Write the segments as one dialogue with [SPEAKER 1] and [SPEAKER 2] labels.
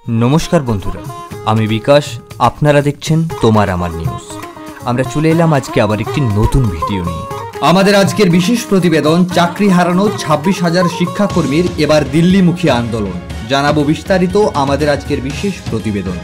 [SPEAKER 1] नमस्कार बंधुरा, आमी विकास, आपनारा देखछेन तोमार आमार निউজ। आमरा चले एलाम आज के आबार एकटी नतून भिडियो निये। आमादेर आजकेर विशेष प्रतिवेदन चाकरी हारानो 26,000 शिक्षाकर्मीर एबार दिल्लीमुखी आंदोलन। जानाबो विस्तारित आमादेर आजकेर विशेष प्रतिवेदन।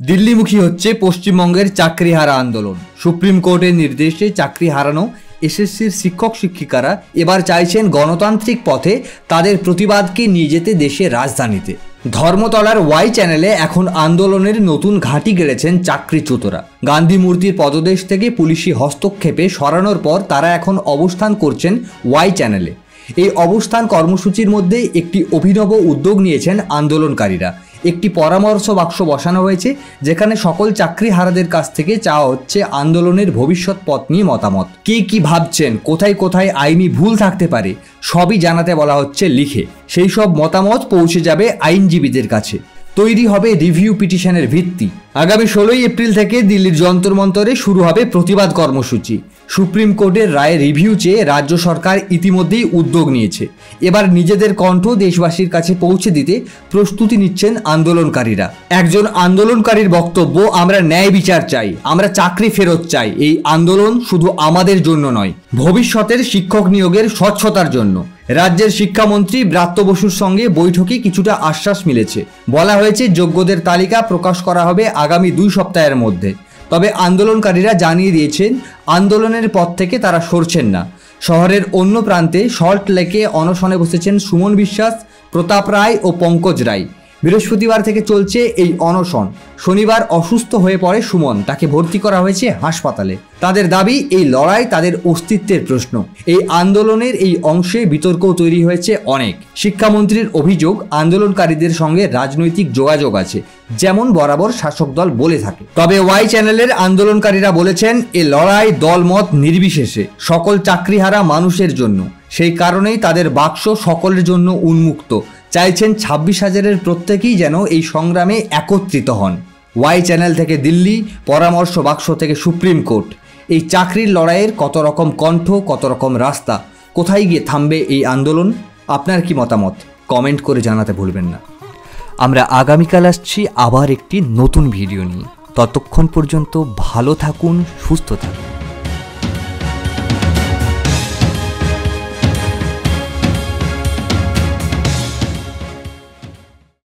[SPEAKER 1] दिल्लीमुखी होच्छे पश्चिमबंगेर चाकरिहारा आंदोलन। सुप्रीम कोर्टेर निर्देशे चाकरी हारानो एसएससिर शिक्षक शिक्षिकारा एबार चाइछेन गणतांत्रिक पथे तादेर प्रतिबादके निये जेते देशेर राजधानीते। धर्मतलार वाई चैनेले एखन आंदोलनेर नतून घाटी गेड़ेछेन चाकरिच्युतरा। गांधी मूर्तिर पददेश थेके पुलिशी हस्तक्षेपे सरानोर पर तारा एखन अबस्थान करछेन वाई चैनेले। এই অবস্থান কর্মসূচির মধ্যে একটি অভিনব উদ্যোগ নিয়েছেন আন্দোলনকারীরা। একটি পরামর্শ বাক্স বসানো হয়েছে যেখানে সকল চাকরিহারাদের কাছ থেকে চাওয়া হচ্ছে আন্দোলনের ভবিষ্যৎ পথ নিয়ে মতামত। কে কি ভাবছেন, কোথায় কোথায় আইনি ভুল থাকতে পারে সবই জানাতে বলা হচ্ছে লিখে। সেই সব মতামত পৌঁছে যাবে আইনজীবীদের কাছে। তৈরি হবে রিভিউ পিটিশনের ভিত্তি। আগামী 16 এপ্রিল থেকে দিল্লির যন্তর মন্তরে শুরু হবে প্রতিবাদ কর্মসূচি। সুপ্রিম কোর্টের রায়ে রিভিউ চেয়ে রাজ্য সরকার ইতিমধ্যেই উদ্যোগ নিয়েছে। এবার নিজেদের কণ্ঠ দেশবাসীর কাছে পৌঁছে দিতে প্রস্তুতি নিচ্ছেন আন্দোলনকারীরা। একজন আন্দোলনকারীর বক্তব্য, আমরা ন্যায় বিচার চাই, আমরা চাকরি ফেরত চাই। এই আন্দোলন শুধু আমাদের জন্য নয়, ভবিষ্যতের শিক্ষক নিয়োগের স্বচ্ছতার জন্য। রাজ্যের শিক্ষামন্ত্রী ব্রাত্য বসুর সঙ্গে বৈঠকে কিছুটা আশ্বাস মিলেছে। বলা হয়েছে যোগ্যদের তালিকা প্রকাশ করা হবে আগামী 2 সপ্তাহের মধ্যে। তবে আন্দোলনকারীরা জানিয়ে দিয়েছেন আন্দোলনের পথ থেকে তারা সরছেন না। শহরের অন্য প্রান্তে সল্ট লেকে অনশনে বসেছেন সুমন বিশ্বাস, প্রতাপ রায় ও পঙ্কজ রায়। বৃহস্পতিবার থেকে চলছে এই অনশন। শনিবার অসুস্থ হয়ে পড়ে সুমন, তাকে ভর্তি করা হয়েছে হাসপাতালে। তাদের দাবি, এই লড়াই তাদের অস্তিত্বের প্রশ্ন। এই আন্দোলনের এই অংশে বিতর্কও তৈরি হয়েছে অনেক। শিক্ষামন্ত্রীর অভিযোগ, আন্দোলনকারীদের সঙ্গে রাজনৈতিক যোগাযোগ আছে, যেমন বরাবর শাসক দল বলে থাকে। তবে ওয়াই চ্যানেলের আন্দোলনকারীরা বলেছেন এ লড়াই দলমত নির্বিশেষে সকল চাকরিহারা মানুষের জন্য। সেই কারণেই তাদের বাক্স সকলের জন্য উন্মুক্ত। চাইছেন 26,000-এর প্রত্যেকেই যেন এই সংগ্রামে একত্রিত হন। ওয়াই চ্যানেল থেকে দিল্লি, পরামর্শ বাক্স থেকে সুপ্রিম কোর্ট। এই চাকরির লড়াইয়ের কত রকম কণ্ঠ, কত রকম রাস্তা, কোথায় গিয়ে থামবে এই আন্দোলন? আপনার কি মতামত কমেন্ট করে জানাতে ভুলবেন না। আমরা আগামীকাল আসছি আবার একটি নতুন ভিডিও নিয়ে। ততক্ষণ পর্যন্ত ভালো থাকুন, সুস্থ থাকুন।